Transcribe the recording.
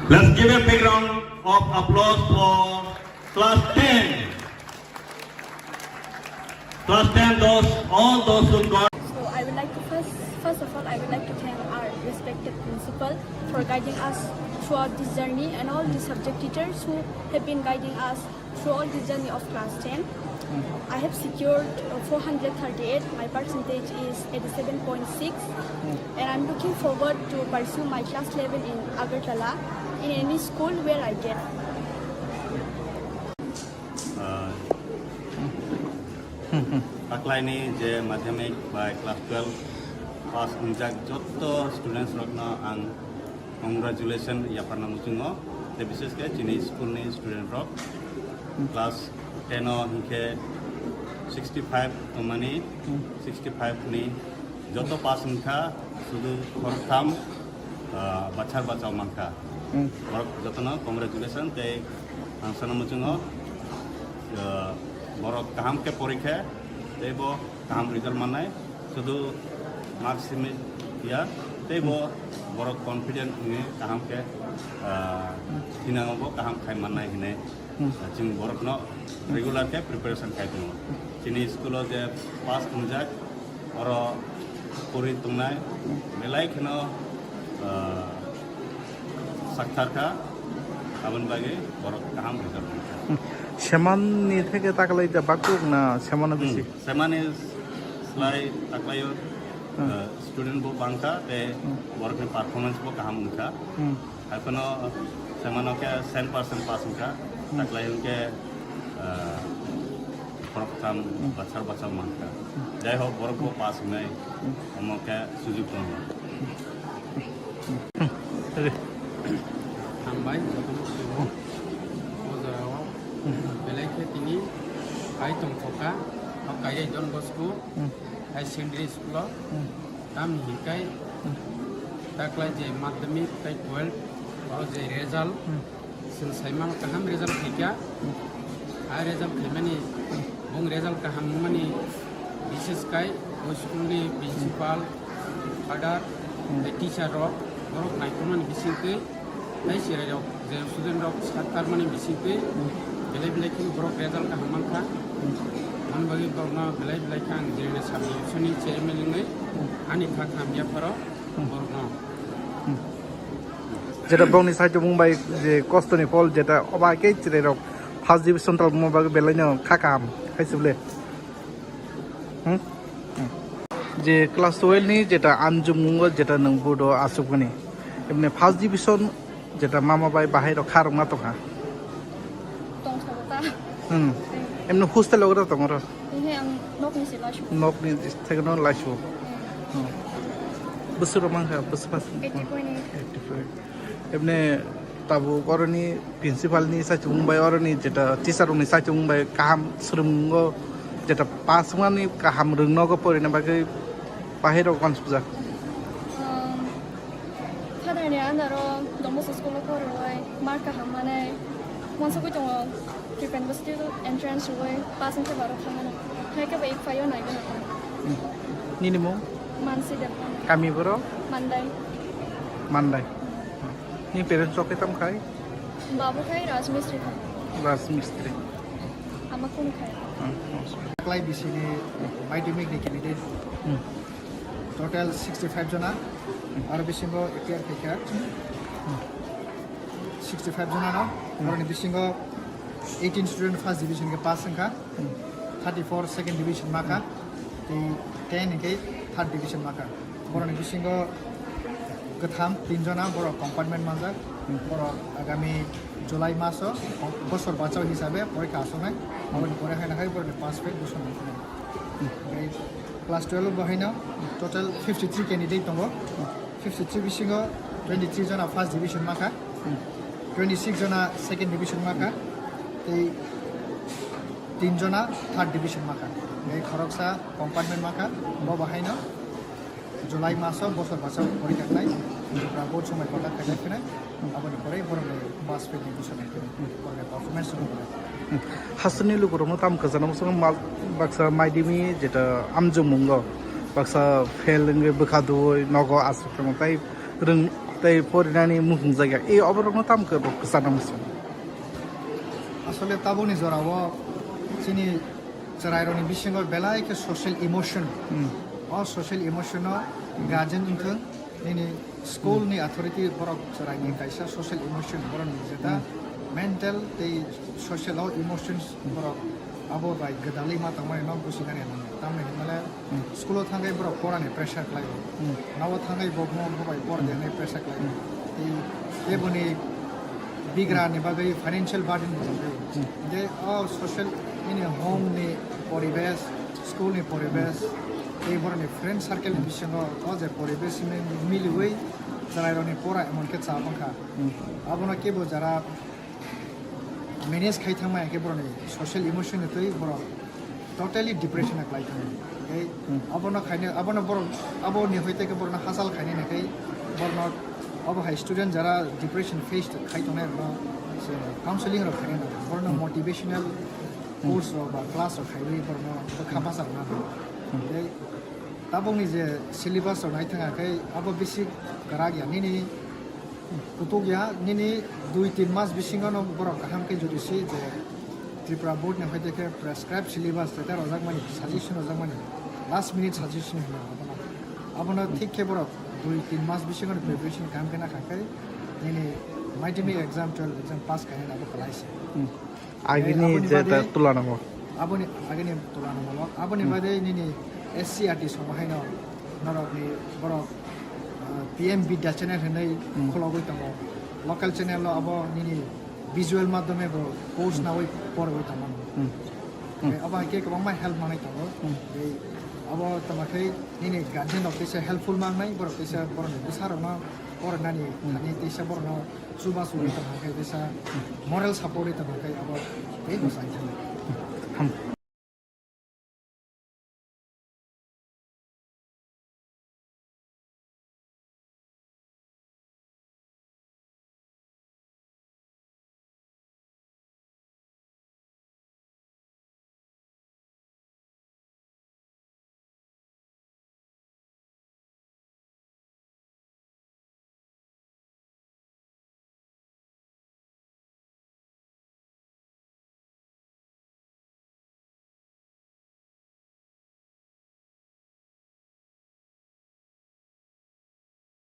Let's give a big round of applause for class 10. Class 10, all those who got. So I would like to first of all, I would like to thank our respected principal for guiding us throughout this journey and all the subject teachers who have been guiding us through all the journey of class 10. I have secured 438. My percentage is 87.6, and I'm looking forward to pursue my class level in Agartala in any school where I get. Taklai ni je madhyamik by class 12 pass unjak joto students rokna ang congratulation ya parna muchungo te bises ke chini school ni student rok class 10 hinke 65 tomani 65 ni joto pass unka sudu khortham bachar bachao manka jotona congratulation te ansana muchungo borok kaham ke porikha tebo kaham result manai sudu maximum ya tebo borok confident ni kaham ke hinango kaham khai manai hine jing borok no regular ke preparation khai tu chini school je pass kunjak oro puri tungnai belai khno sakthar ka abon bage borok kaham result Shaman ni theke taklai ja bakuk na shaman bisi. Shaman is slide taklayo student bo bangka te work performance bo kaham unka. Akono shaman ke 100% pass unka taklayo ke program bachar manka. Jai ho work bo pass unai homo ke sujuk tong. Tambai belai ke tinggi ai tong foka kai don bosku ai secondary school tam hikai takla je madhyamik kai 12 और जे result sin saimal kaham result hikya ai result khimani bung result kaham mani bises kai school ni principal father teacher rock borok naikman bisingke ai sire rok je student rok satar mani bisingke belai kin borok result kaham manka man bagi borna belai kan jene sabi suni chairman ngai ani kham ya paro borna যেটা ব্রংনি সাহায্য মুম্বাই যে কষ্টনি ফল যেটা অবাকে চিরে rock first division তাল মুম্বাই বেলাইনো খাকাম খাইছে বলে যে class 12 নি যেটা আনজুমুঙ্গ যেটা নং বুডো আসুকনি এমনি ফার্স্ট ডিভিশন যেটা মামা বাই বাহির খারং না তোকা এমনি হোস্টেল লগরা তোমার নকনি থেকে ন লাইছো বসুর মাংখা বসু পাস 80.8 এমনি তাবু করনি প্রিন্সিপাল নি সাইচ মুম্বাই অরনি যেটা টিচার নি সাইচ মুম্বাই কাহাম সুরুঙ্গ যেটা পাস মানি কাহাম রুংনগো পরিনা বাকি বাহির কনসুজা 사다리 안으로 너무 스쿨로 걸어와이 마크 한 만에 먼저 그 정도 prepare the student entrance way passing to 바로 타면 할게 왜 파요 나이가 니니 뭐 만시다 কামি বড় 만다이 মানদাই নি পেরেন্টস ওকে তাম খাই बाबू खाई राजमिस्त्री खाई রাজ মিস্ত্রি आमा कौन खाई Taklai bisini madhyamik ni candidate total 65 jona aro bisingo APR pekar 65 jona no aro ni bisingo 18 student first division ke pass angka 34 second division maka 10 ke third division maka aro ni bisingo gatham 3 jona boro compartment manjak boro agami July maso bosor bachao hisabe porikha asonai aboni pore hai nakai boro pass fail boson class 12 bahina total 53 candidate tongo 53 bisingo 23 jona first division maka 26 jona second division maka tei 3 jona third division maka ei khoroksa compartment maka bo bahina July maso bosor bachao porikha nai board সময় কটা কাজে ফিরে aboni pore boro pass fail boson pore performance হাসনি লুকুরমো তাম কাজানাম সঙ্গ মাল বাক্সা মাইদিমি যেটা আমজুমুঙ্গ Baksa fail বখাদুই নগ আসুকম তাই রং তাই পরিণানি মুহুং জায়গা এই অবরণ তামকে জানা মুসুন আসলে তাবনি জরাও চিনি চরাইরনি বিশিঙ্গ বেলাইকে social emotion social emotion guardian ইনথों ini school ni authority borok sarai ni kaisa social emotion borok ni jeta mental tei social emotions borok abo bai gadali ma tamai no busigani na tamne male school thangai borok porani pressure klai nawo thangai bogmo bai por de ne pressure klai tei eboni bigra ni bagai financial burden de social ini home ni poribesh school ni poribesh এই বরনে friend circle বিশঙ্গ অজে পরিবেশ মিলি হই যারা রনি পড়া এমনকে চা পাখা আবনা কেবো যারা manage খাই থামা একে বরনে সোশ্যাল ইমোশন তৈ বড় টোটালি ডিপ্রেশন ক্লাই থামা এই আবনা খাইনে আবনা বড় আবনি হইতে কে বড় হাসাল খাইনে নাকি বড় অব হাই স্টুডেন্ট যারা ডিপ্রেশন ফেস খাই তনে কাউন্সেলিং র খাইনে বড় মোটিভেশনাল কোর্স বা ক্লাস খাইলে বড় খাবাসা না tabung ni je syllabus or nai thanga kai abo basic karagya nini kutugya nini 2-3 mas bisinga no borok kaham ke jodi si je Tripura board ne hoite ke prescribed syllabus ta rozak mani suggestion rozak mani last minute suggestion na abona thik ke borok 2-3 mas bisinga no preparation kam ke na kai nini mathematic exam 12 exam pass kai na abo kalaise agini jeta tulana mo aboni agini tulana mo aboni bade nini SCRT समाहायनो नरकनि Barak PM Vidya channel हनै खलगै दङ local channel अब निनि visual माध्यमे course नावै परगै दङ अब के गोबां help मानै दङ अब तमाखै निनि गार्जियन अफ दिस हेल्पफुल मांगनाय बरक दिसा बरनो बिसारनो परनानि थानि दिसा बरनो सुबा सुबि तमाखै दिसा मोरल सपोर्ट तमाखै अब बे बसाइ थाङो